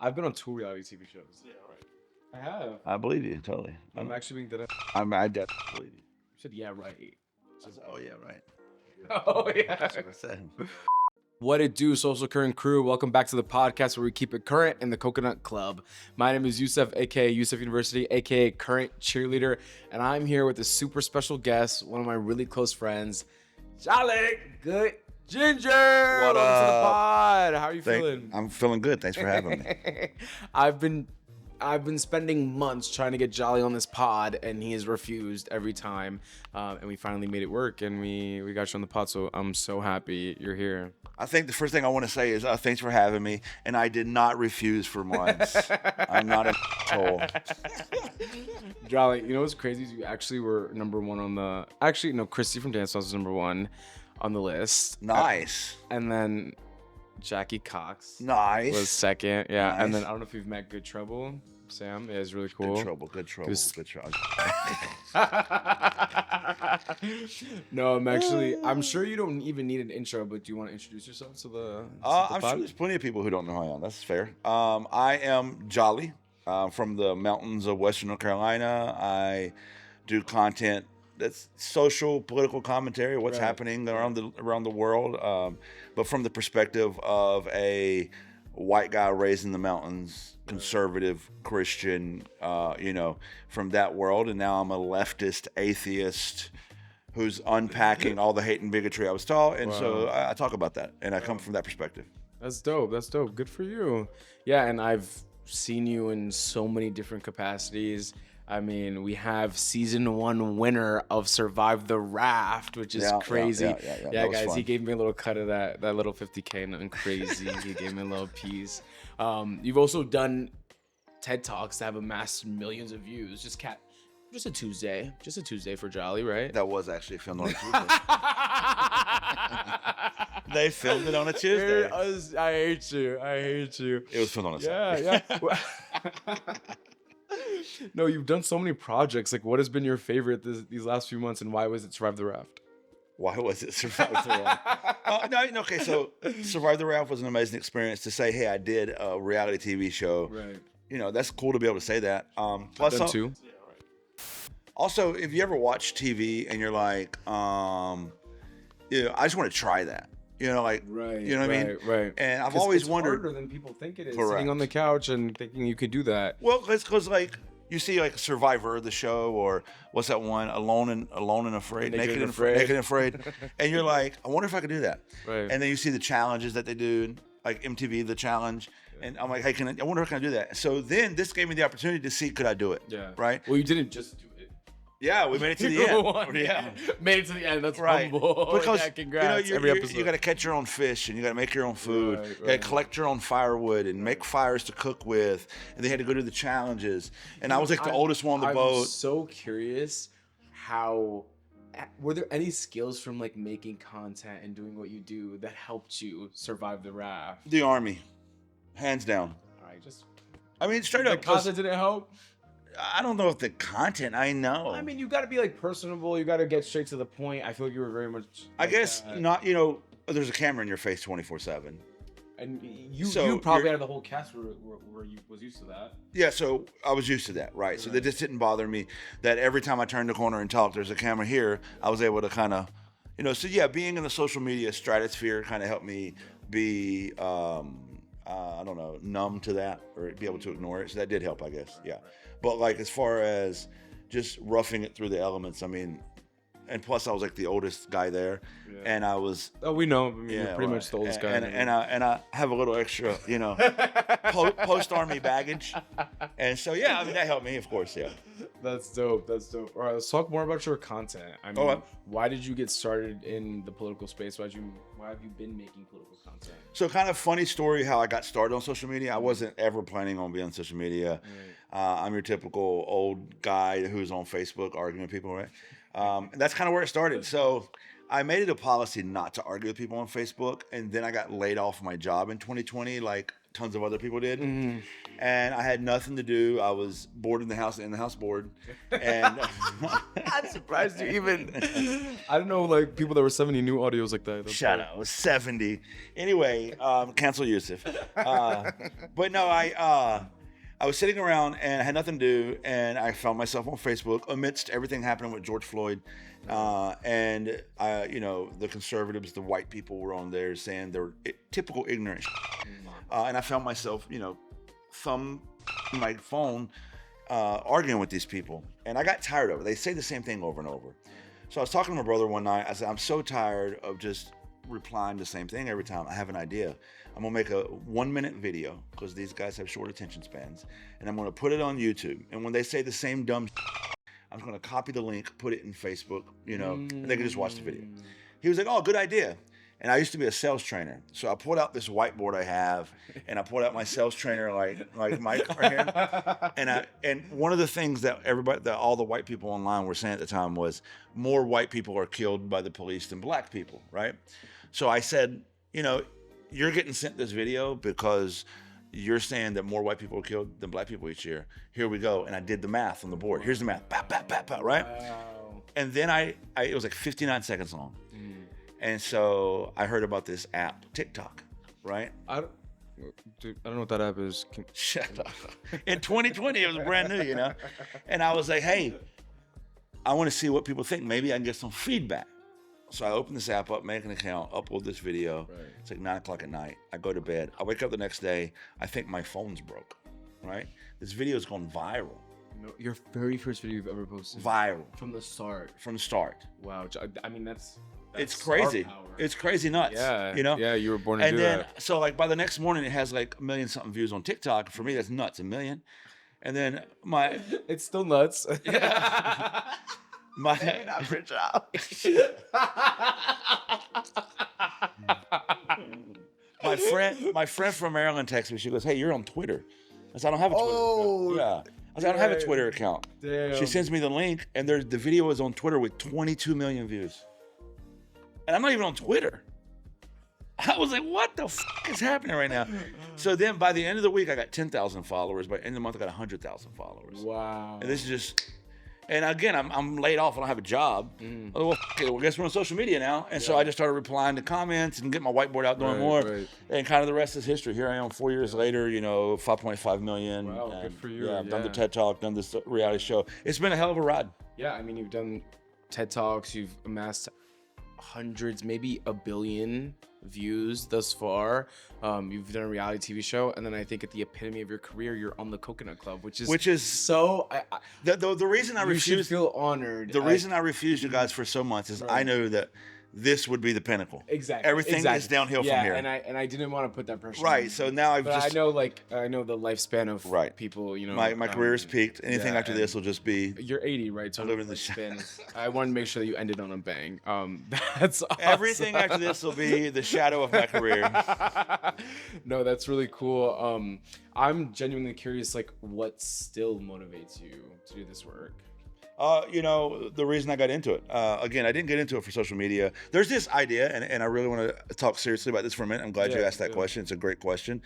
I've been on 2 reality TV shows. Yeah, right. I have. I believe you totally. I'm actually being dead. I definitely believe you. You said yeah, right. Oh yeah, right. Oh yeah. That's what I said. What it do, Social Current crew? Welcome back to the podcast where we keep it current in the Coconut Club. My name is Yusuf, aka Yusuf University, aka Current Cheerleader, and I'm here with a super special guest, one of my really close friends, Jolly Good Ginger. What Welcome up? to the pod. How are you feeling? I'm feeling good. Thanks for having me. I've been spending months trying to get Jolly on this pod, and he has refused every time. And we finally made it work, and we got you on the pod. So I'm so happy you're here. I think the first thing I want to say is thanks for having me, and I did not refuse for once. I'm not an asshole. Jolly, you know what's crazy is you actually were number one on the. Actually, no, Christy from Dance House was number one on the list. Nice. And then Jackie Cox Nice. was second. Yeah. Nice. And then I don't know if you've met Good Trouble. Sam, yeah, it's really cool. Good trouble. Good trouble. Who's- Good trouble. No, I'm sure you don't even need an intro, but do you want to introduce yourself to the I'm pod? sure there's plenty of people who don't know who I am. That's fair. I am Jolly from the mountains of Western North Carolina. I do content that's social, political commentary, what's Right. happening around the world, but from the perspective of a white guy raised in the mountains, conservative Christian, from that world. And now I'm a leftist atheist who's unpacking all the hate and bigotry I was taught. And so I talk about that, and I come from that perspective. That's dope. That's dope. Good for you. Yeah, and I've seen you in so many different capacities. I mean, we have season 1 winner of Survive the Raft, which is crazy. Yeah, that was guys, fun. he gave me a little cut of that little 50K, nothing crazy. He gave me a little piece. You've also done TED Talks that have amassed millions of views. Just a Tuesday for Jolly, right? That was actually filmed on a Tuesday. They filmed it on a Tuesday. I hate you. It was filmed on a Saturday. Yeah. No, you've done so many projects. Like, what has been your favorite these last few months, and why was it Survive the Raft? Why was it Survive the Raft? Okay, so Survive the Raft was an amazing experience to say, hey, I did a reality TV show. Right. That's cool to be able to say that. I've done two. Also, if you ever watch TV and you're like, I just want to try that. Right. You know what I mean? Right. And I've 'Cause always it's wondered. harder than people think it is. Correct. Sitting on the couch and thinking you could do that. Well, because like you see like Survivor, the show, or what's that one? Alone and Afraid, Naked and Afraid. Naked and Afraid, and you're like, I wonder if I could do that. Right. And then you see the challenges that they do, like MTV, the challenge, and I'm like, hey, I wonder if I can do that. So then this gave me the opportunity to see could I do it? Yeah. Right. Well, you didn't just do it. Yeah, we made it to the You end. won. Yeah. Made it to the end. That's Right. humble. Because Yeah, congrats. you Every episode. got to catch your own fish, and you got to make your own food. Right, You got right. to collect your own firewood and make fires to cook with. And they had to go do the challenges. And I was like the oldest one on the I'm boat. so curious were there any skills from like making content and doing what you do that helped you survive the raft? The Army, hands down. All right, just I mean, straight the up. 'cause content didn't help. I don't know if the content. I know. I mean, you got to be like personable. You got to get straight to the point. I feel like you were very much. I like guess that. not. There's a camera in your face 24/7. And you So probably you're- out of the whole cast were you was used to that. Yeah, so I was used to that, right? So that just didn't bother me. That every time I turned the corner and talked, there's a camera here. I was able to kind of, So yeah, being in the social media stratosphere kind of helped me be, I don't know, numb to that or be able to ignore it. So that did help, I guess. Yeah, but like as far as just roughing it through the elements, I mean, and plus I was like the oldest guy there, and I was. Oh, we know. I mean, you're pretty right. much the oldest guy. And I have a little extra, post army baggage, and so yeah, I mean that helped me, of course, yeah. That's dope. All right, let's talk more about your content. I mean, why did you get started in the political space? Why have you been making political content? So kind of funny story how I got started on social media. I wasn't ever planning on being on social media. I'm your typical old guy who's on Facebook arguing with people, right? And that's kind of where it started. So I made it a policy not to argue with people on Facebook, and then I got laid off my job in 2020, like tons of other people did. Mm-hmm. And I had nothing to do. I was bored in the house bored. And I'm surprised you even. I don't know, like people that were 70 new audios like that. shut up, I was 70. Anyway, cancel Yusuf. But no, I was sitting around and I had nothing to do, and I found myself on Facebook amidst everything happening with George Floyd. And the conservatives, the white people were on there saying they're typical ignorant. And I found myself, thumb my phone, arguing with these people. And I got tired of it. They say the same thing over and over. So I was talking to my brother one night. I said, I'm so tired of just replying the same thing every time. I have an idea. I'm gonna make a 1-minute video, because these guys have short attention spans, and I'm gonna put it on YouTube. And when they say the same dumb I'm gonna copy the link, put it in Facebook, and they can just watch the video. He was like, oh, good idea. And I used to be a sales trainer. So I pulled out this whiteboard I have, and I pulled out my sales trainer like Mike right here. And one of the things that all the white people online were saying at the time was more white people are killed by the police than black people, right? So I said, you're getting sent this video because you're saying that more white people are killed than black people each year. Here we go. And I did the math on the board. Here's the math. Bah, bah, bah, bah, right? Wow. And then it was like 59 seconds long. And so I heard about this app, TikTok, right? I don't know what that app is. Shut up. In 2020, it was brand new, And I was like, hey, I want to see what people think. Maybe I can get some feedback. So I open this app up, make an account, upload this video. Right. It's like 9 o'clock at night. I go to bed. I wake up the next day. I think my phone's broke, right? This video's gone viral. No, your very first video you've ever posted. Viral. From the start. From the start. Wow. I mean, that's it's crazy. It's crazy nuts. Yeah. Yeah, you were born to do that. And then, so like by the next morning, it has like 1 million something views on TikTok. For me, that's nuts. 1 million. And then it's still nuts. Yeah. My friend from Maryland texted me. She goes, "Hey, you're on Twitter." I said, "I don't have a Twitter." Oh, yeah. I said, "I don't have a Twitter account." Damn. She sends me the link, and the video is on Twitter with 22 million views, and I'm not even on Twitter. I was like, "What the fuck is happening right now?" So then, by the end of the week, I got 10,000 followers. By the end of the month, I got 100,000 followers. Wow. And this is just. And again, I'm laid off. I don't have a job. Oh, well, I guess we're on social media now. And so I just started replying to comments and getting my whiteboard out doing more. Right. And kind of the rest is history. Here I am 4 years later, 5.5 million. Wow, good for you. Yeah, I've done the TED Talk, done this reality show. It's been a hell of a ride. Yeah, I mean, you've done TED Talks. You've amassed hundreds, maybe 1 billion views thus far. You've done a reality TV show, and then I think at the epitome of your career, you're on the Coconut Club, which is so. The reason I refused. You should feel honored. The reason I refused you guys for so much is I knew that this would be the pinnacle. Exactly. Everything is downhill from here. and I didn't want to put that pressure. Right. On. So now I know the lifespan of people. My career is peaked. Anything after this will just be. You're 80, right? So I live in the spin. I wanted to make sure that you ended on a bang. That's awesome. Everything after this will be the shadow of my career. No, that's really cool. I'm genuinely curious, like, what still motivates you to do this work? The reason I got into it. Again, I didn't get into it for social media. There's this idea, and I really want to talk seriously about this for a minute. I'm glad you asked that question. It's a great question.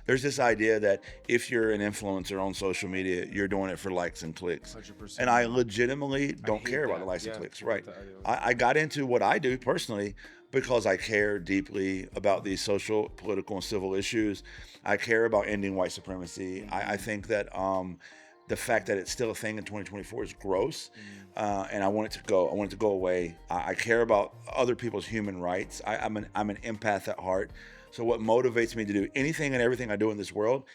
There's this idea that if you're an influencer on social media, you're doing it for likes and clicks. 100%. And I legitimately don't care about the likes and clicks. Right. I got into what I do personally because I care deeply about these social, political, and civil issues. I care about ending white supremacy. I think that the fact that it's still a thing in 2024 is gross, and I want it to go. I want it to go away. I care about other people's human rights. I'm an empath at heart. So what motivates me to do anything and everything I do in this world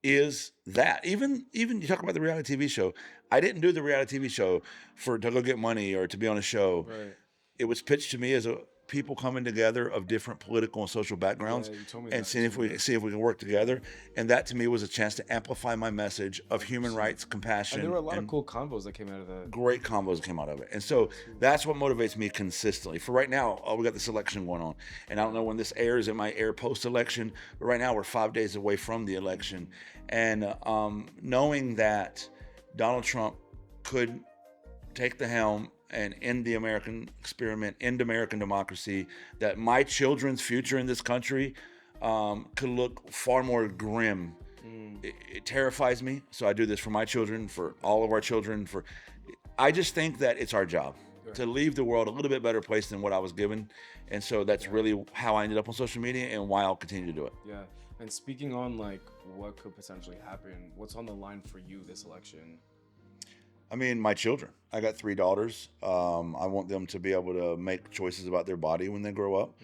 is that. Even you talk about the reality TV show. I didn't do the reality TV show to go get money or to be on a show. Right. It was pitched to me as people coming together of different political and social backgrounds and seeing if we can work together. And that to me was a chance to amplify my message of human rights, compassion. And there were a lot of cool combos that came out of that. Great combos came out of it. And so that's what motivates me consistently. For right now, we got this election going on. And I don't know when this airs. It might air post-election. But right now we're 5 days away from the election. And knowing that Donald Trump could take the helm and end the American experiment, end American democracy, that my children's future in this country could look far more grim. It terrifies me. So I do this for my children, for all of our children. I just think that it's our job to leave the world a little bit better place than what I was given. And so that's really how I ended up on social media and why I'll continue to do it. Yeah. And speaking on like what could potentially happen, what's on the line for you this election? I mean, my children. I got 3 daughters. I want them to be able to make choices about their body when they grow up.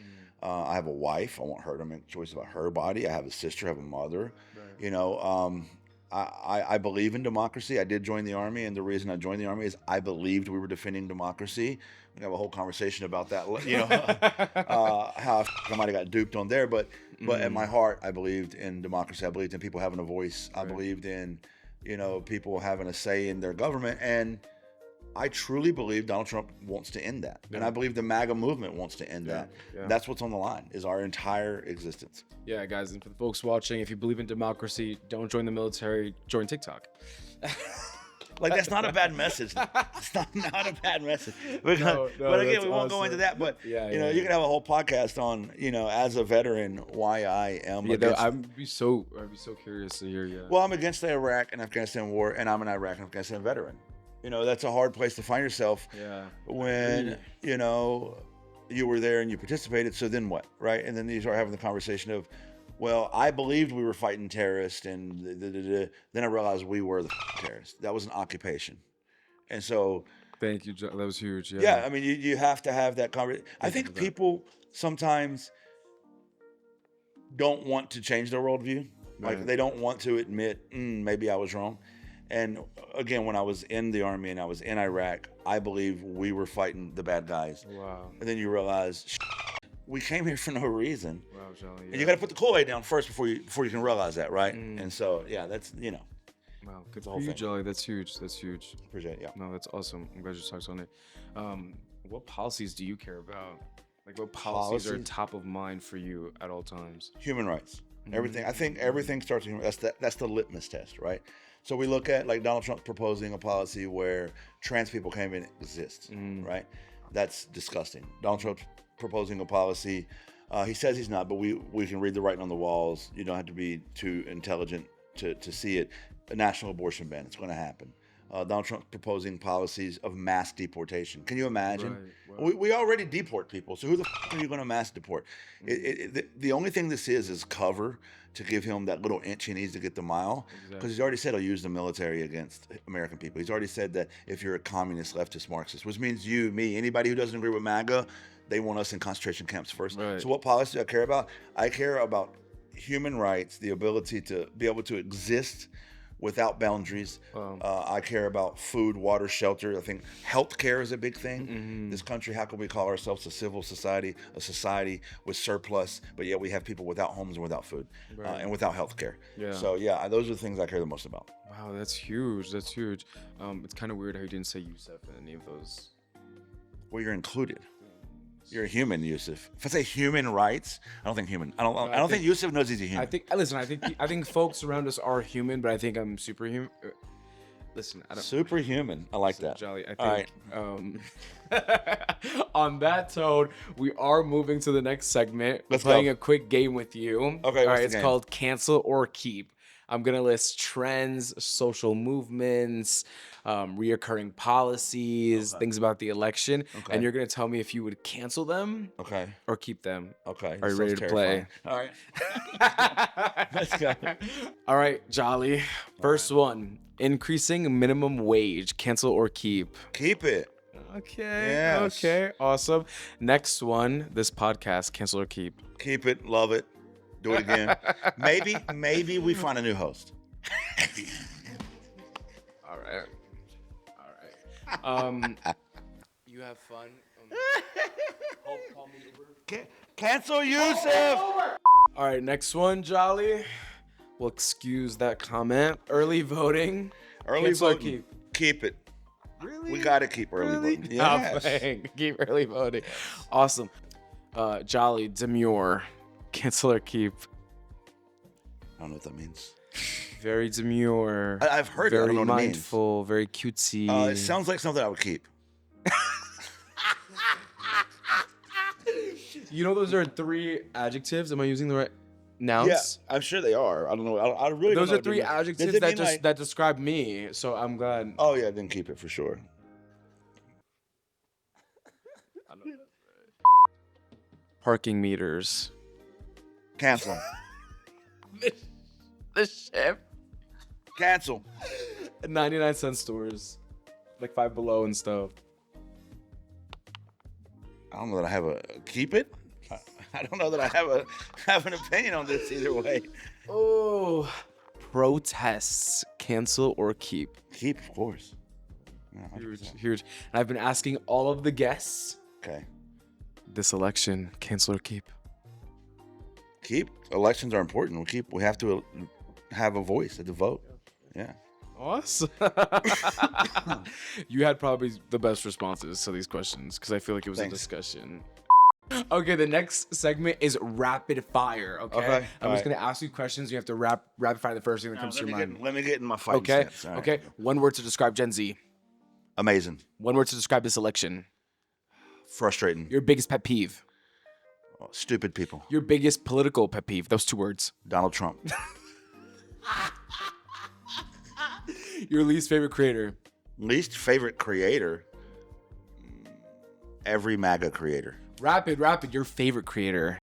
I have a wife. I want her to make choices about her body. I have a sister. I have a mother. Right. You know, I believe in democracy. I did join the Army, and the reason I joined the Army is I believed we were defending democracy. We can have a whole conversation about that, you know, how I might have got duped on there. But at my heart, I believed in democracy. I believed in people having a voice. I believed in, you know, people having a say in their government. And I truly believe Donald Trump wants to end that. And I believe the MAGA movement wants to end that. That's what's on the line, is our entire existence. Yeah, guys, and for the folks watching, if you believe in democracy, don't join the military, join TikTok. Like, that's not a bad message. It's not a bad message. But again, we won't go into that. But, you know, you can have a whole podcast on, you know, as a veteran, why I am against. I'd be so curious to hear you. Well, I'm against the Iraq and Afghanistan war, and I'm an Iraq and Afghanistan veteran. You know, that's a hard place to find yourself when, you know, you were there and you participated. So then what, right? And then you start having the conversation of, well, I believed we were fighting terrorists, and then I realized we were the terrorists. That was an occupation. And so... Thank you, that was huge. Yeah, I mean, you have to have that conversation. I think people sometimes don't want to change their worldview. Like, they don't want to admit, maybe I was wrong. And again, when I was in the Army and I was in Iraq, I believe we were fighting the bad guys. Wow. And then you realize, we came here for no reason. Wow, Charlie, and you got to put the Kool-Aid down first before you can realize that, right? And so, yeah, that's, you know. Wow, good for you, Jolly. That's huge. That's huge. Appreciate it, yeah. No, that's awesome. I'm glad you touched on it. What policies do you care about? Like, what policies are top of mind for you at all times? Human rights. Everything. I think everything starts with human. That's the litmus test, right? So we look at, like, Donald Trump proposing a policy where trans people can't even exist, right? That's disgusting. Donald Trump's proposing a policy. He says he's not, but we can read the writing on the walls. You don't have to be too intelligent to see it. A national abortion ban. It's going to happen. Donald Trump proposing policies of mass deportation. Can you imagine? Right. We already deport people, so who the are you going to mass deport? The only thing this is cover to give him that little inch he needs to get the mile, because he's already said he'll use the military against American people. He's already said that if you're a communist, leftist, Marxist, which means you, me, anybody who doesn't agree with MAGA, they want us in concentration camps first. Right. So what policy do I care about? I care about human rights, the ability to be able to exist without boundaries. I care about food, water, shelter. I think healthcare is a big thing. This country, how can we call ourselves a civil society, a society with surplus, but yet we have people without homes and without food and without healthcare. So yeah, those are the things I care the most about. Wow, that's huge. That's huge. It's kind of weird how you didn't say Yusef in any of those. Well, you're included. You're a human, Yusuf. If I say human rights, I don't think human. I don't think Yusuf knows he's a human. I think folks around us are human, but I think I'm superhuman. Listen, I don't. Superhuman. I like that. Jolly. I think. On that tone, we are moving to the next segment. Let's playing go. a quick game with you. Okay. All right. It's called Cancel or Keep. I'm going to list trends, social movements, reoccurring policies, things about the election. And you're going to tell me if you would cancel them or keep them. Okay. Are you ready to play? All right. Let's go. All right, Jolly. First one, increasing minimum wage. Cancel or keep? Keep it. Okay. Yes. Okay. Awesome. Next one, this podcast, cancel or keep? Keep it. Love it. Do it again. Maybe we find a new host. All right. You have fun. Call me Uber. Cancel Yusuf. All right, next one, Jolly. We'll excuse that comment. Early voting. Cancel voting. Keep it. Really? We gotta keep early voting. Yes. Keep early voting. Awesome. Jolly, demure. Cancel or keep? I don't know what that means. Very demure. I've heard it. I don't know what mindful, it means. very cutesy. It sounds like something I would keep. You know those are 3 adjectives. Am I using the right? nouns? I'm sure they are. I don't know. I really Those don't are know. three Does adjectives it that mean, just like- that describe me. So I'm glad. Oh yeah, then keep it for sure. Parking meters. Cancel 'em. The ship. Cancel. 99-cent stores, like Five Below and stuff. I don't know that I have a keep it. I don't know that I have an opinion on this either way. Oh, protests, cancel or keep. Keep, of course. Yeah, Huge. And I've been asking all of the guests okay. this election, cancel or keep. Keep. Elections are important. We have to have a voice at the vote. Yeah. Awesome. You had probably the best responses to these questions because I feel like it was Thanks. a discussion. Okay, the next segment is rapid fire. Okay. I'm just gonna ask you questions. You have to rapid fire the first thing that comes to your mind. Let me get in my fight. Okay. Stance. All right. Okay. One word to describe Gen Z. Amazing. One word to describe this election. Frustrating. Your biggest pet peeve. Stupid people. Your biggest political pet peeve. Those 2 words. Donald Trump. Your least favorite creator. Least favorite creator. Every MAGA creator. Rapid. Your favorite creator.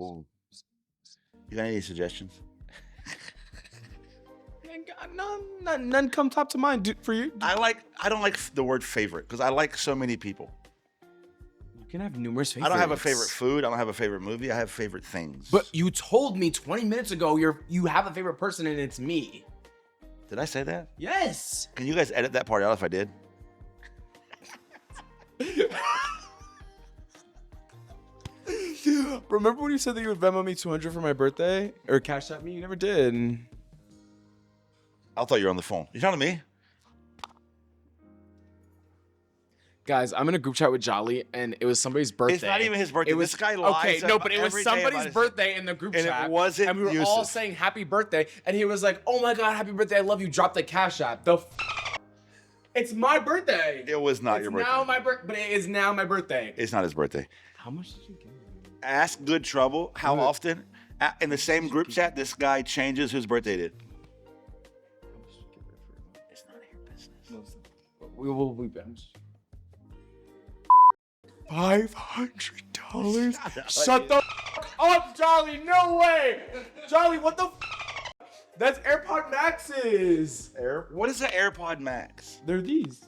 Ooh. You got any suggestions? None come top to mind for you. I don't like the word favorite because I like so many people. You can have numerous favorites. I don't have a favorite food. I don't have a favorite movie. I have favorite things. But you told me 20 minutes ago you have a favorite person and it's me. Did I say that? Yes. Can you guys edit that part out if I did? Remember when you said that you would Venmo me $200 for my birthday or Cash App me? You never did. I thought you were on the phone. You talking to me? Guys, I'm in a group chat with Jolly, and it was somebody's birthday. It's not even his birthday. It was, This guy lies. Okay, no, but it was every day about somebody's his- birthday in the group And it chat. wasn't and we were all Yusuf. saying happy birthday, and he was like, "Oh my god, happy birthday! I love you." Drop the Cash App. It's my birthday. It was not your birthday. Now my but it is now my birthday. It's not his birthday. How much did you give me? Ask Good Trouble how Good. often in the same group chat this guy changes whose birthday it is. It's none of your business. We will be back. $500. Shut the up, Jolly. No way. Jolly, what the That's AirPod Maxes. What is an AirPod Max? They're these.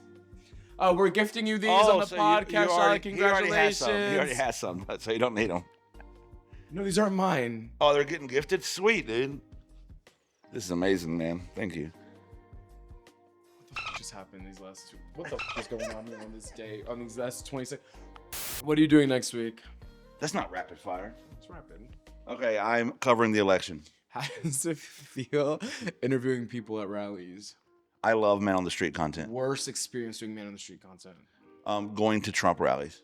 We're gifting you these on the so podcast, Jolly. Congratulations. He already has some, so you don't need them. No, these aren't mine. Oh, they're getting gifted? Sweet, dude. This is amazing, man. Thank you. What the just happened these last two? What the is going on here on this day? On these last 26. What are you doing next week? That's not rapid fire. It's rapid. Okay, I'm covering the election. How does it feel interviewing people at rallies? I love man on the street content. Worst experience doing man on the street content. Going to Trump rallies.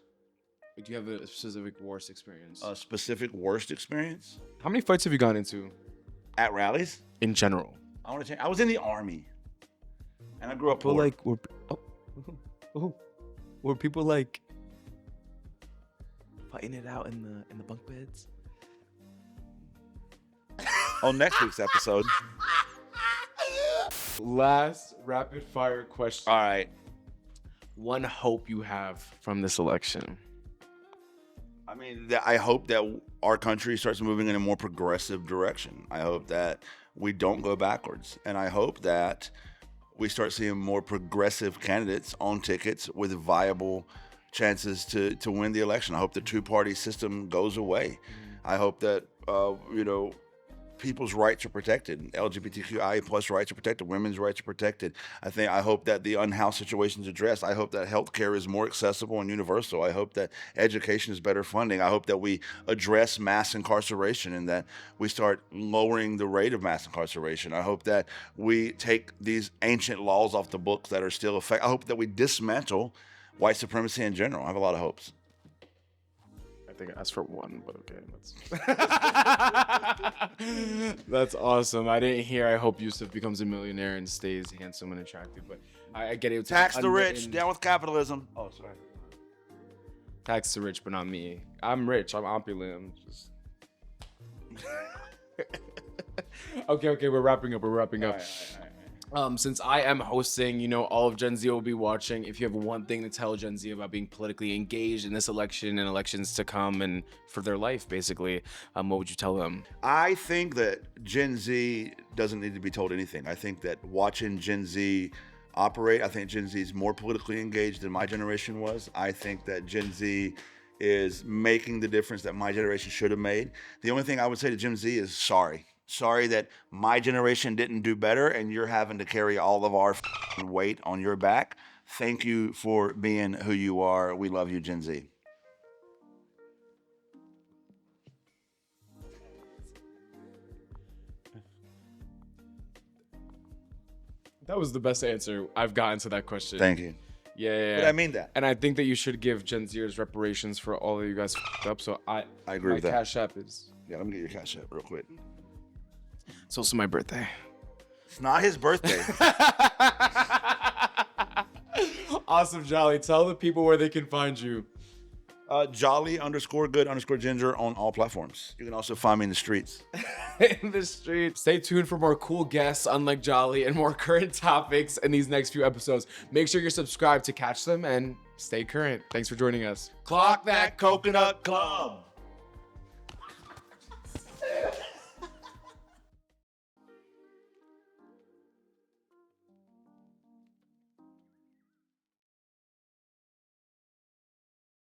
Do you have a specific worst experience? A specific worst experience How many fights have you gone into at rallies? in general? I want to change. I was in the army, and I grew up People poor. like were people like fighting it out in the bunk beds? On next week's episode. Last rapid fire question. All right. One hope you have from this election. I mean, I hope that our country starts moving in a more progressive direction. I hope that we don't go backwards. And I hope that we start seeing more progressive candidates on tickets with viable chances to win the election. I hope the two-party system goes away. I hope that, people's rights are protected. LGBTQIA plus rights are protected. Women's rights are protected. I hope that the unhoused situation is addressed. I hope that healthcare is more accessible and universal. I hope that education is better funding. I hope that we address mass incarceration and that we start lowering the rate of mass incarceration. I hope that we take these ancient laws off the books that are still effective. I hope that we dismantle white supremacy in general. I have a lot of hopes. I think I asked for one, but okay. That's awesome. I didn't hear. I hope Yusuf becomes a millionaire and stays handsome and attractive. But I get it. It's Tax the rich, unwritten- down with capitalism. Oh, sorry. Tax the rich, but not me. I'm rich. I'm opulent. I'm just Okay, we're wrapping up. All right. Since I am hosting, all of Gen Z will be watching. If you have one thing to tell Gen Z about being politically engaged in this election and elections to come and for their life, basically, what would you tell them? I think that Gen Z doesn't need to be told anything. I think that watching Gen Z operate, I think Gen Z is more politically engaged than my generation was. I think that Gen Z is making the difference that my generation should have made. The only thing I would say to Gen Z is sorry. Sorry that my generation didn't do better and you're having to carry all of our weight on your back. Thank you for being who you are. We love you, Gen Z. That was the best answer I've gotten to that question. Thank you. Yeah. But I mean that. And I think that you should give Gen Zers reparations for all of you guys up. So I agree with that. My Cash App is. Yeah, let me get your cash app real quick. It's also my birthday. It's not his birthday. Awesome, Jolly. Tell the people where they can find you. Jolly_good_ginger on all platforms. You can also find me in the streets. In the street. Stay tuned for more cool guests, unlike Jolly, and more current topics in these next few episodes. Make sure you're subscribed to catch them and stay current. Thanks for joining us. Clock that coconut club.